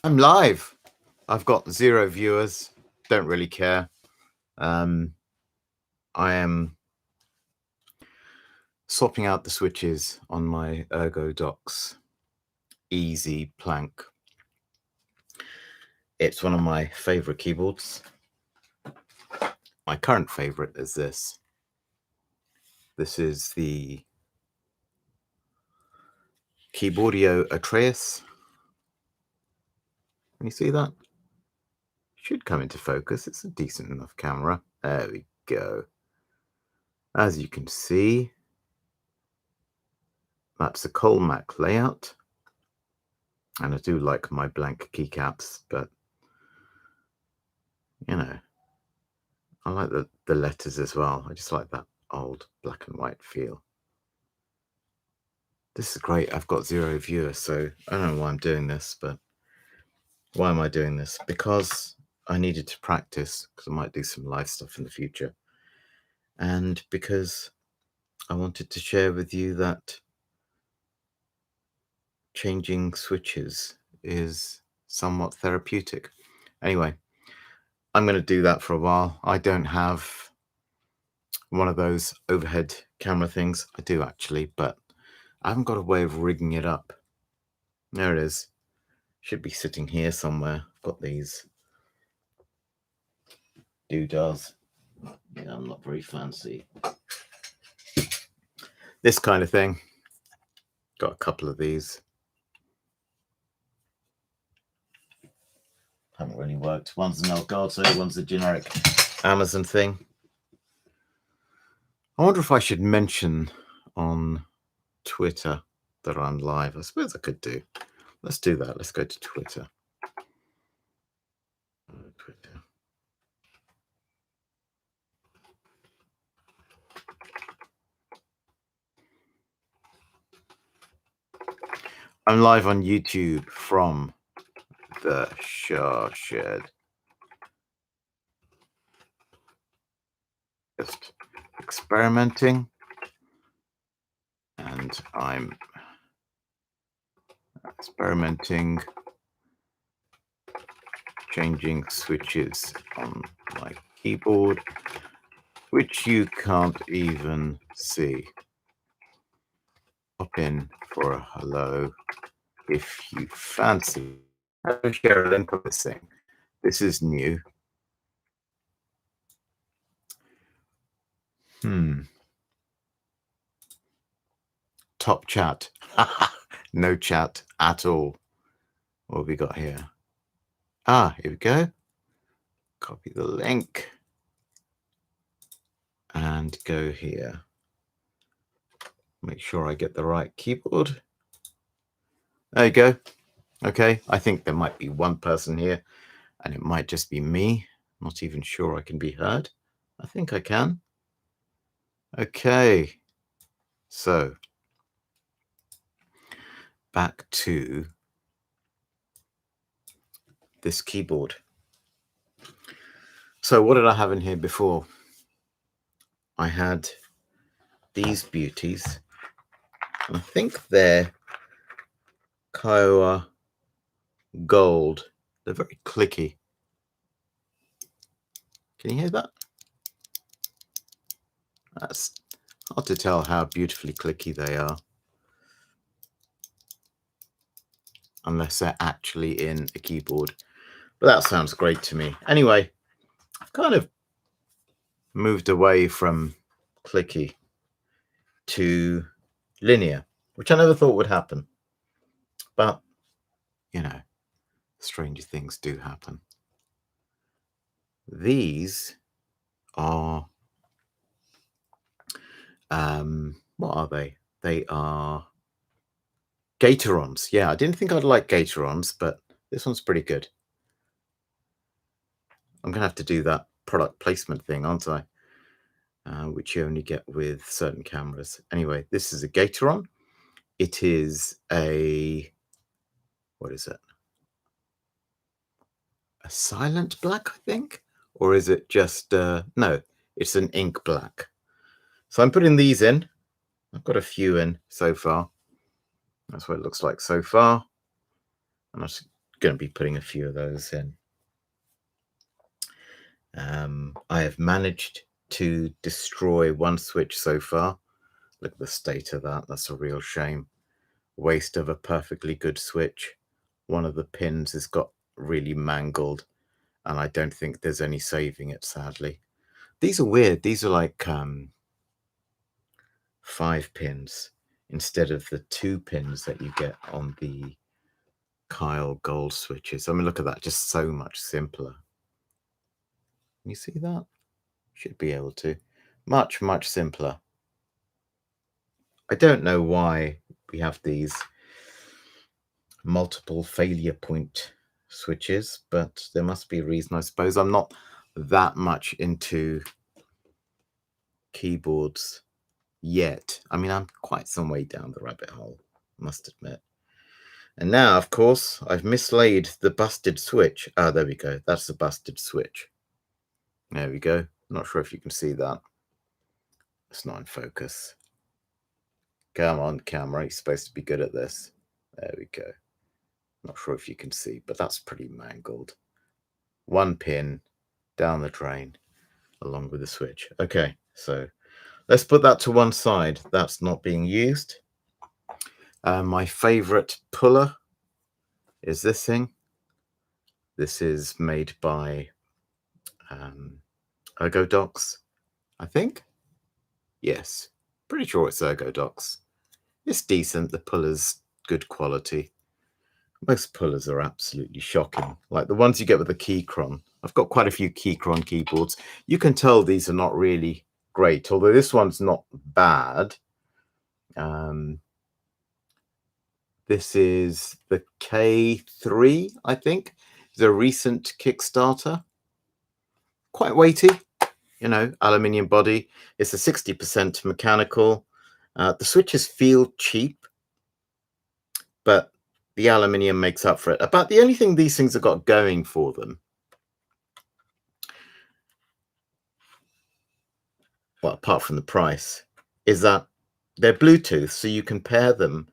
I'm live. I've got 0 viewers. Don't really care. I am swapping out the switches on my Ergo Docs Easy Planck. It's one of my favorite keyboards. My current favorite is this. This is the Keyboardio Atreus. Can you see that? Should come into focus. It's a decent enough camera. There we go. As you can see, that's a Colmac layout. And I do like my blank keycaps, but you know, I like the letters as well. I just like that old black and white feel. This is great. I've got 0 viewers, so I don't know why I'm doing this, but why am I doing this? Because I needed to practice, because I might do some live stuff in the future. And because I wanted to share with you that changing switches is somewhat therapeutic. Anyway, I'm going to do that for a while. I don't have one of those overhead camera things. I do actually, but I haven't got a way of rigging it up. There it is. Should be sitting here somewhere. I've got these doodahs. Yeah, I'm not very fancy. This kind of thing. Got a couple of these. Haven't really worked. One's an Elgato, one's a generic Amazon thing. I wonder if I should mention on Twitter that I'm live. I suppose I could do. Let's do that. Let's go to Twitter. Twitter. I'm live on YouTube from the Shaw Shed. Just experimenting. And I'm experimenting, changing switches on my keyboard, which you can't even see. Pop in for a hello if you fancy. I'll share a link of this thing. This is new. Top chat. No chat at all. What have we got here? Ah, here we go. Copy the link and go here. Make sure I get the right keyboard. There you go. Okay, I think there might be one person here and it might just be me. Not even sure I can be heard. I think I can. Okay, so back to this keyboard. So what did I have in here before? I had these beauties. I think they're Kiowa Gold. They're very clicky. Can you hear that? That's hard to tell how beautifully clicky they are, unless they're actually in a keyboard. But that sounds great to me. Anyway, I've kind of moved away from clicky to linear, which I never thought would happen. But, you know, stranger things do happen. These are, what are they? They are Gatorons. Yeah, I didn't think I'd like Gatorons, but this one's pretty good. I'm going to have to do that product placement thing, aren't I? Which you only get with certain cameras. Anyway, this is a Gatoron. It is a, what is it? A silent black, I think? Or is it just, no, it's an ink black. So I'm putting these in. I've got a few in so far. That's what it looks like so far. And I'm just going to be putting a few of those in. I have managed to destroy one switch so far. Look at the state of that. That's a real shame. Waste of a perfectly good switch. One of the pins has got really mangled, and I don't think there's any saving it, sadly. These are weird. These are like 5 pins instead of the 2 pins that you get on the Kyle Gold switches. I mean, look at that, just so much simpler. Can you see that? Should be able to. Much, much simpler. I don't know why we have these multiple failure point switches, but there must be a reason, I suppose. I'm not that much into keyboards yet. I mean, I'm quite some way down the rabbit hole, I must admit. And now, of course, I've mislaid the busted switch. Ah, there we go. That's the busted switch. There we go. Not sure if you can see that. It's not in focus. Come on, camera. You're supposed to be good at this. There we go. Not sure if you can see, but that's pretty mangled. 1 pin down the drain along with the switch. Okay, so let's put that to one side. That's not being used. My favorite puller is this thing. This is made by Ergodox, I think. Yes, pretty sure it's Ergodox. It's decent. The puller's good quality. Most pullers are absolutely shocking, like the ones you get with the Keychron. I've got quite a few Keychron keyboards. You can tell these are not really great, although this one's not bad. This is the K3, I think. It's a recent Kickstarter. Quite weighty, you know, aluminium body. It's a 60% mechanical. The switches feel cheap, but the aluminium makes up for it. About the only thing these things have got going for them, well, apart from the price, is that they're Bluetooth, so you can pair them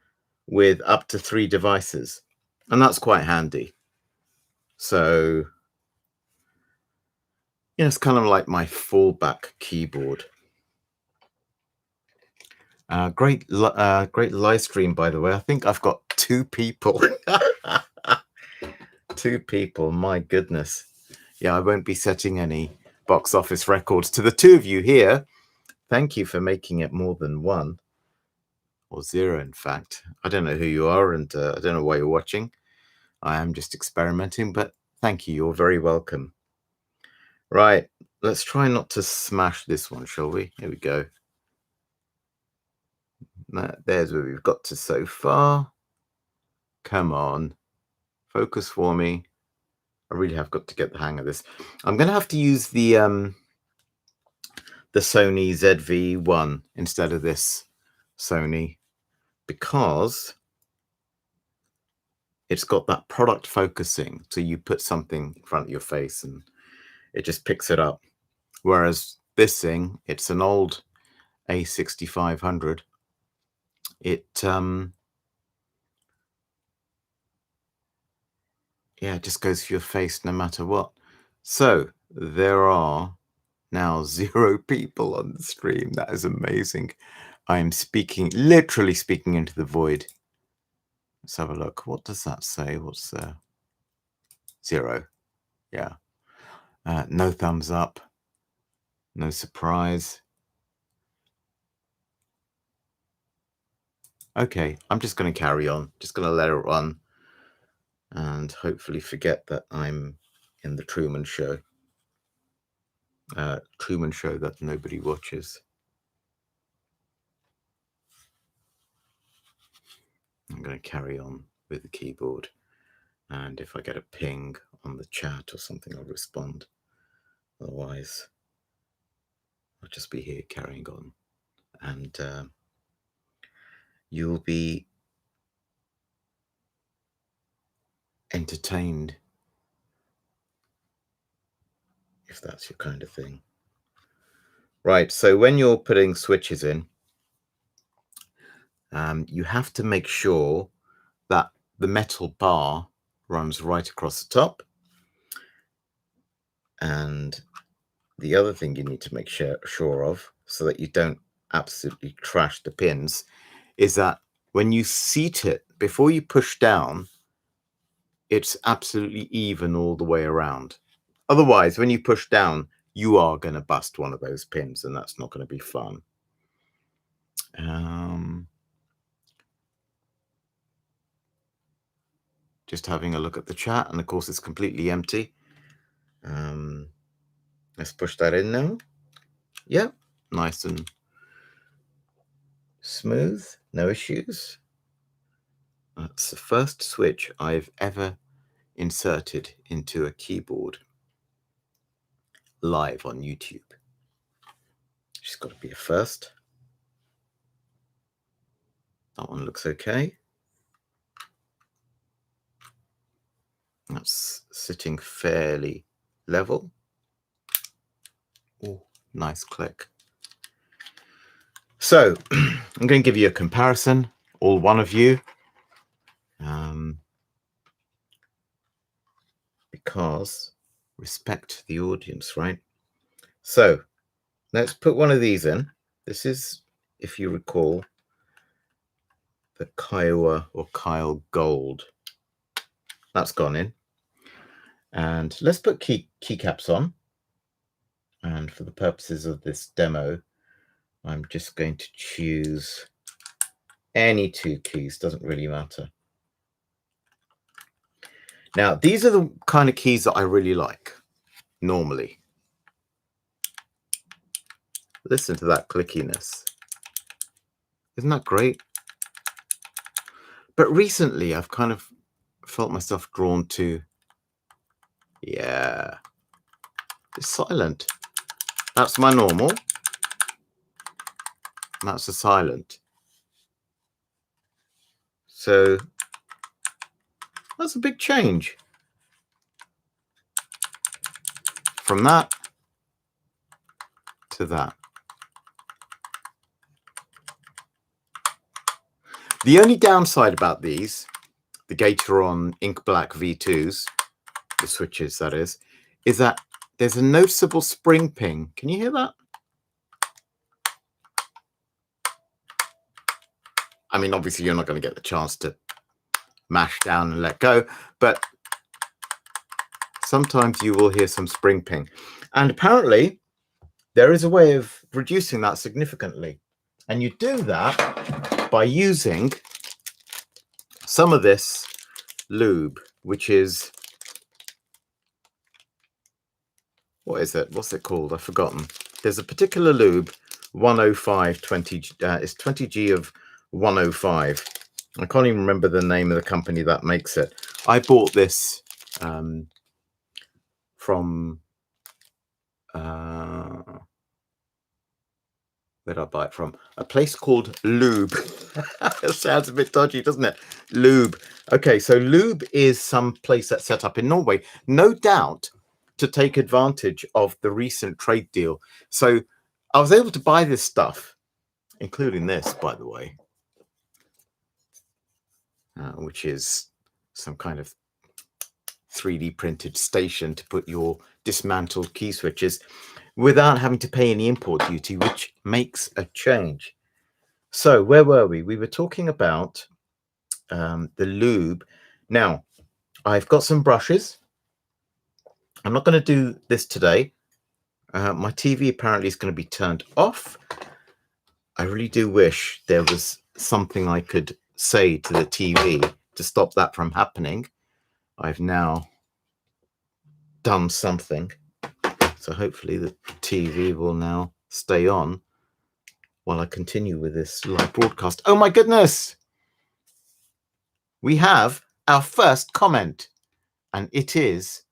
with up to 3 devices, and that's quite handy. So, you know, it's kind of like my fallback keyboard. Great live stream, by the way. I think I've got 2 people. 2 people, my goodness. Yeah, I won't be setting any box office records. To the 2 of you here, thank you for making it more than 1 or 0, in fact. I don't know who you are, and I don't know why you're watching. I am just experimenting, but thank you. You're very welcome. Right, let's try not to smash this one, shall we? Here we go. There's where we've got to so far. Come on, focus for me. I really have got to get the hang of this. I'm going to have to use the Sony ZV-1 instead of this Sony, because it's got that product focusing. So you put something in front of your face and it just picks it up. Whereas this thing, it's an old A6500. It yeah, it just goes for your face no matter what. So there are now 0 people on the stream. That is amazing. I am speaking, literally speaking into the void. Let's have a look. What does that say? What's 0? Yeah. No thumbs up. No surprise. Okay, I'm just going to carry on. Just going to let it run and hopefully forget that I'm in the Truman Show. Truman Show that nobody watches. I'm going to carry on with the keyboard, and if I get a ping on the chat or something, I'll respond. Otherwise, I'll just be here carrying on, and you'll be entertained if that's your kind of thing. Right, so when you're putting switches in, you have to make sure that the metal bar runs right across the top. And the other thing you need to make sure of, so that you don't absolutely trash the pins, is that when you seat it, before you push down, it's absolutely even all the way around. Otherwise, when you push down, you are going to bust one of those pins, and that's not going to be fun. Just having a look at the chat, and of course it's completely empty. Let's push that in now. Yeah, nice and smooth, no issues. That's the first switch I've ever inserted into a keyboard live on YouTube. Just got to be a first. That one looks okay. That's sitting fairly level. Oh, nice click. So I'm going to give you a comparison, all one of you, because respect the audience, right? So let's put one of these in. This is, if you recall, the Kiowa or Kyle Gold. That's gone in. And let's put keycaps on. And for the purposes of this demo, I'm just going to choose any two keys, doesn't really matter. Now, these are the kind of keys that I really like, normally. Listen to that clickiness. Isn't that great? But recently, I've kind of felt myself drawn to, yeah, it's silent. That's my normal. And that's a silent. So that's a big change from that to that. The only downside about these, the Gateron Ink Black V2s, the switches that is that there's a noticeable spring ping. Can you hear that? I mean, obviously you're not going to get the chance to mash down and let go, but sometimes you will hear some spring ping. And apparently there is a way of reducing that significantly. And you do that by using some of this lube, which is, what is it? What's it called? I've forgotten. There's a particular lube, 105, 20, it's 20G of 105. I can't even remember the name of the company that makes it. I bought this from, where did I buy it from? A place called Lube. It sounds a bit dodgy, doesn't it? Lube. Okay, so Lube is some place that's set up in Norway, no doubt to take advantage of the recent trade deal. So I was able to buy this stuff, including this, by the way, which is some kind of 3D printed station to put your dismantled key switches without having to pay any import duty, which makes a change. So where were we? We were talking about the lube. Now, I've got some brushes. I'm not going to do this today. My TV apparently is going to be turned off. I really do wish there was something I could say to the TV to stop that from happening. I've now done something. So hopefully the TV will now stay on while I continue with this live broadcast. Oh my goodness! We have our first comment, and it is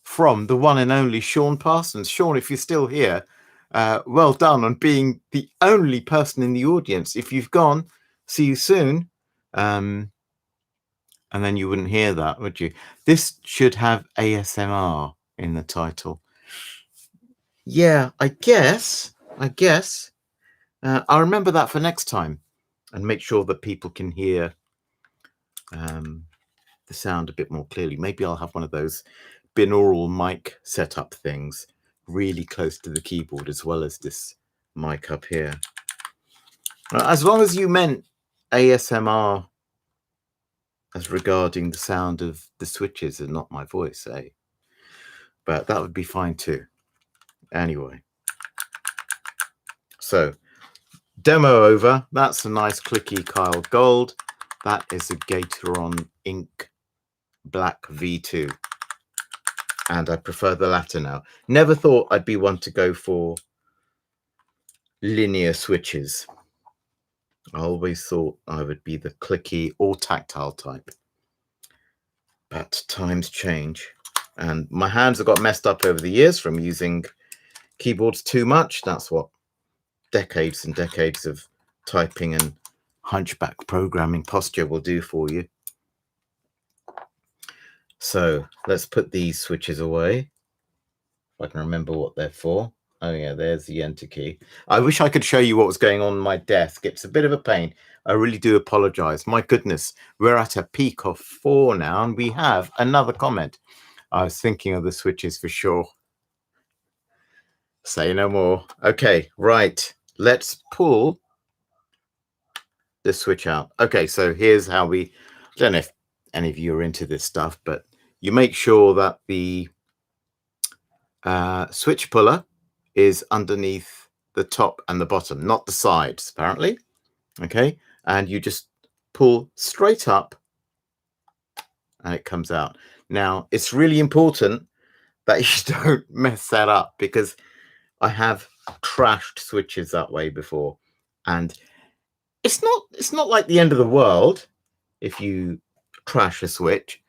from the one and only Sean Parsons. Sean, if you're still here, well done on being the only person in the audience. If you've gone, see you soon. And then you wouldn't hear that, would you? This should have ASMR in the title. Yeah, I guess. I'll remember that for next time and make sure that people can hear the sound a bit more clearly. Maybe I'll have one of those binaural mic setup things really close to the keyboard, as well as this mic up here. As long as you meant ASMR as regarding the sound of the switches and not my voice, eh? But that would be fine too. Anyway, so demo over. That's a nice clicky Kyle Gold. That is a Gateron Ink Black V2. And I prefer the latter now. Never thought I'd be one to go for linear switches. I always thought I would be the clicky or tactile type. But times change. And my hands have got messed up over the years from using keyboards too much. That's what decades and decades of typing and hunchback programming posture will do for you. So let's put these switches away. If I can remember what they're for. Oh yeah, there's the enter key. I wish I could show you what was going on my desk. It's a bit of a pain. I really do apologize. My goodness, we're at a peak of 4 now, and we have another comment. I was thinking of the switches for sure. Say no more. Okay, right. Let's pull this switch out. Okay, so here's how I don't know if any of you are into this stuff, but you make sure that the switch puller is underneath the top and the bottom, not the sides, apparently. Okay, and you just pull straight up and it comes out. Now, it's really important that you don't mess that up, because I have trashed switches that way before, and it's not like the end of the world if you trash a switch,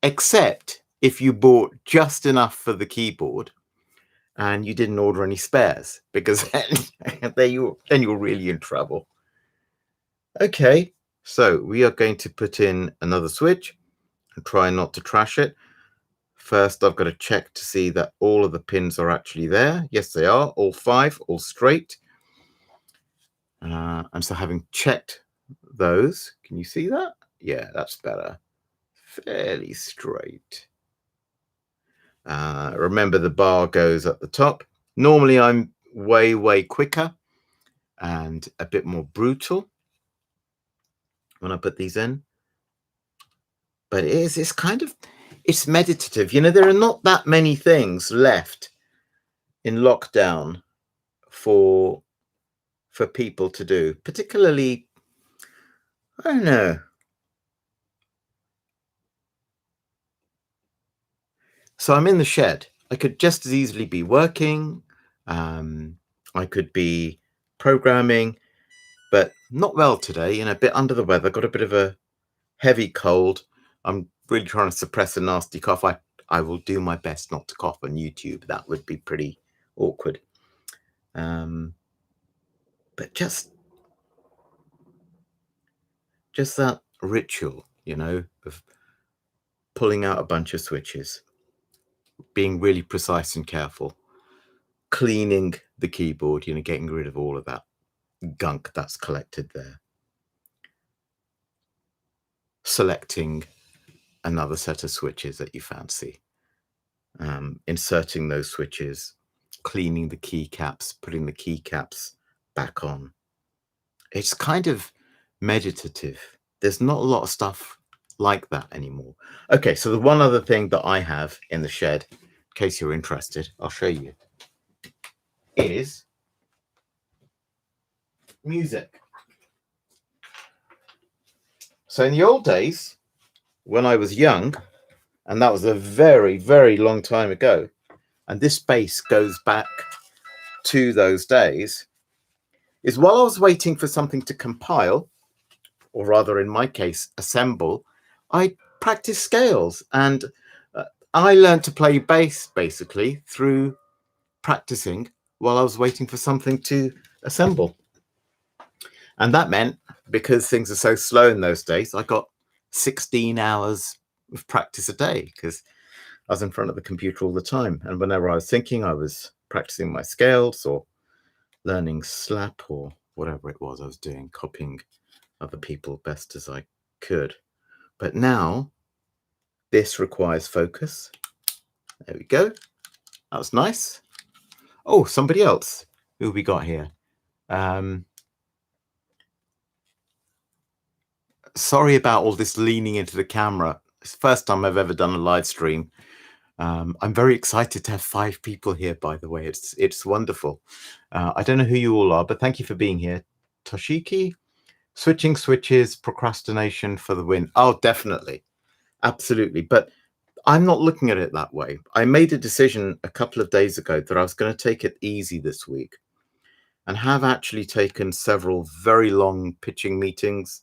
except if you bought just enough for the keyboard and you didn't order any spares, because then you're really in trouble. Okay, so we are going to put in another switch and try not to trash it. First, I've got to check to see that all of the pins are actually there. Yes, they are, all 5, all straight. And so having checked those, can you see that? Yeah, that's better. Fairly straight. Remember, the bar goes at the top. Normally I'm way quicker and a bit more brutal when I put these in, but it's kind of, it's meditative. You know, there are not that many things left in lockdown for people to do, particularly, I don't know. So I'm in the shed. I could just as easily be working. I could be programming, but not well today, and a bit under the weather. Got a bit of a heavy cold. I'm really trying to suppress a nasty cough. I will do my best not to cough on YouTube. That would be pretty awkward. But just that ritual, you know, of pulling out a bunch of switches, being really precise and careful, cleaning the keyboard, you know, getting rid of all of that gunk that's collected there, selecting another set of switches that you fancy, inserting those switches, cleaning the keycaps, putting the keycaps back on. It's kind of meditative. There's not a lot of stuff like that anymore. Okay, so the one other thing that I have in the shed, in case you're interested, I'll show you, is music. So in the old days, when I was young, and that was a very long time ago, and this space goes back to those days, is while I was waiting for something to compile, or rather in my case, assemble, I practiced scales, and I learned to play bass basically through practicing while I was waiting for something to assemble. And that meant, because things are so slow in those days, I got 16 hours of practice a day, because I was in front of the computer all the time. And whenever I was thinking, I was practicing my scales or learning slap or whatever it was I was doing, copying other people best as I could. But now This requires focus. There we go. That was nice. Oh, somebody else. Who have we got here? Sorry about all this leaning into the camera. It's the first time I've ever done a live stream. I'm very excited to have 5 people here, by the way. It's wonderful. I don't know who you all are, but thank you for being here. Toshiki, switching switches, procrastination for the win. Oh, definitely. Absolutely. But I'm not looking at it that way. I made a decision a couple of days ago that I was going to take it easy this week, and have actually taken several very long pitching meetings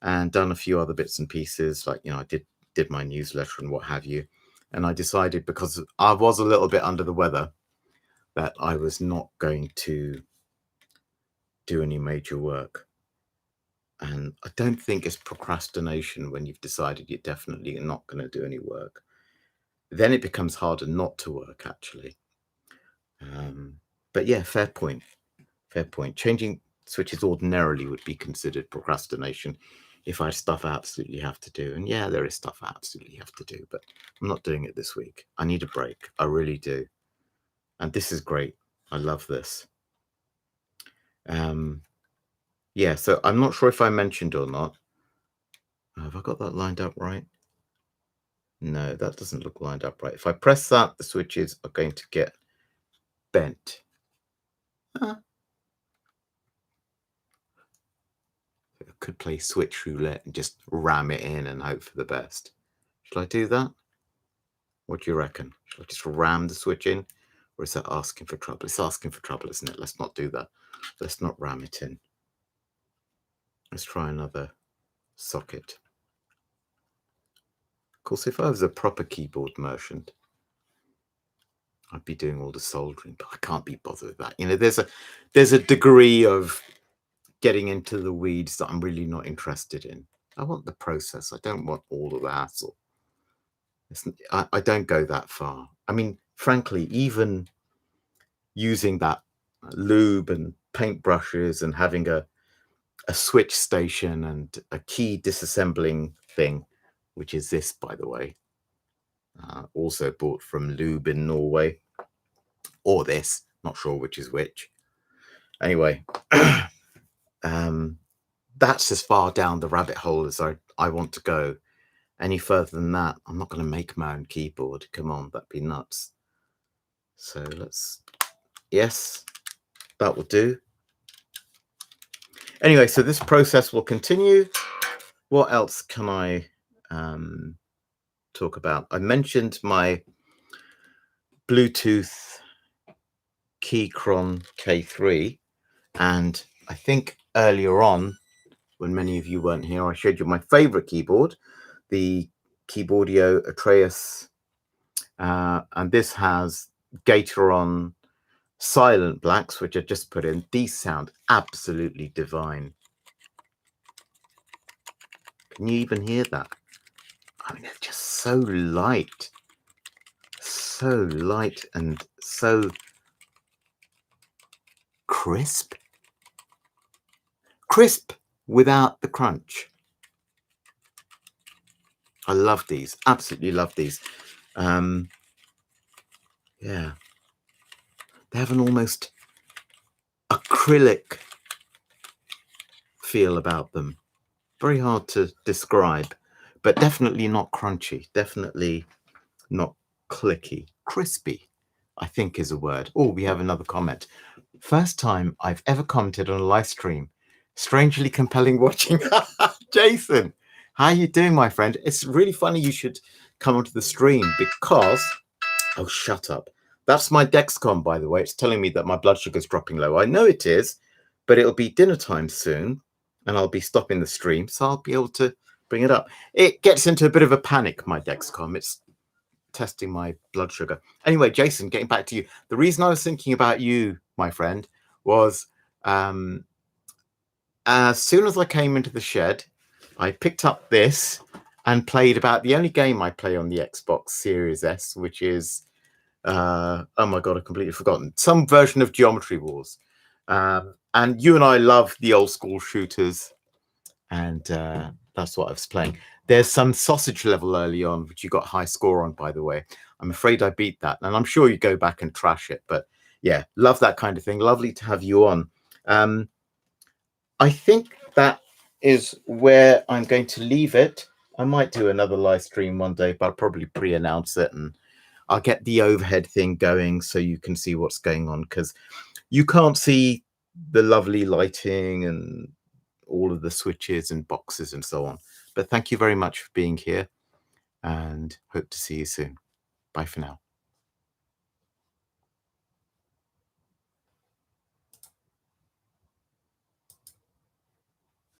and done a few other bits and pieces. Like, I did my newsletter and what have you. And I decided, because I was a little bit under the weather, that I was not going to do any major work. And I don't think it's procrastination when you've decided you're definitely not going to do any work. Then it becomes harder not to work, actually. But yeah, fair point. Fair point. Changing switches ordinarily would be considered procrastination if I had stuff I absolutely have to do. And yeah, there is stuff I absolutely have to do, but I'm not doing it this week. I need a break. I really do. And this is great. I love this. Yeah, so I'm not sure if I mentioned or not. Have I got that lined up right? No, that doesn't look lined up right. If I press that, the switches are going to get bent. I could play switch roulette and just ram it in and hope for the best. Should I do that? What do you reckon? Should I just ram the switch in? Or is that asking for trouble? It's asking for trouble, isn't it? Let's not do that. Let's not ram it in. Let's try another socket. Of course, if I was a proper keyboard merchant, I'd be doing all the soldering, but I can't be bothered with that. There's a degree of getting into the weeds that I'm really not interested in. I want the process. I don't want all of the hassle. I don't go that far. I mean, frankly, even using that lube and paintbrushes and having a switch station and a key disassembling thing, which is this, by the way, also bought from Lube in Norway, or this, not sure which is which. Anyway, that's as far down the rabbit hole as I want to go. Any further than that, I'm not going to make my own keyboard. Come on, that'd be nuts. So yes, that will do. Anyway, so this process will continue. What else can I talk about? I mentioned my Bluetooth Keychron K3, and I think earlier on, when many of you weren't here, I showed you my favorite keyboard, the Keyboardio Atreus, and this has Gateron Silent Blacks, which I just put in. These sound absolutely divine. Can you even hear that? I mean, they're just so light and so crisp without the crunch. I love these, absolutely love these. Yeah, they have an almost acrylic feel about them. Very hard to describe, but definitely not crunchy, definitely not clicky. Crispy, I think, is a word. Oh, we have another comment. First time I've ever commented on a live stream. Strangely compelling watching. Jason, how are you doing, my friend? It's really funny you should come onto the stream because... Oh, shut up. That's my Dexcom, by the way. It's telling me that my blood sugar is dropping low. I know it is, but it'll be dinner time soon, and I'll be stopping the stream, so I'll be able to bring it up. It gets into a bit of a panic, my Dexcom. It's testing my blood sugar. Anyway, Jason, getting back to you. The reason I was thinking about you, my friend, was as soon as I came into the shed, I picked up this and played about the only game I play on the Xbox Series S, which is, oh my God, I've completely forgotten. Some version of Geometry Wars. And you and I love the old school shooters. And that's what I was playing. There's some sausage level early on, which you got high score on, by the way. I'm afraid I beat that, and I'm sure you go back and trash it. But yeah, love that kind of thing. Lovely to have you on. Um, I think that is where I'm going to leave it. I might do another live stream one day, but I'll probably pre-announce it, and I'll get the overhead thing going so you can see what's going on, because you can't see the lovely lighting and all of the switches and boxes and so on. But thank you very much for being here, and hope to see you soon. Bye for now.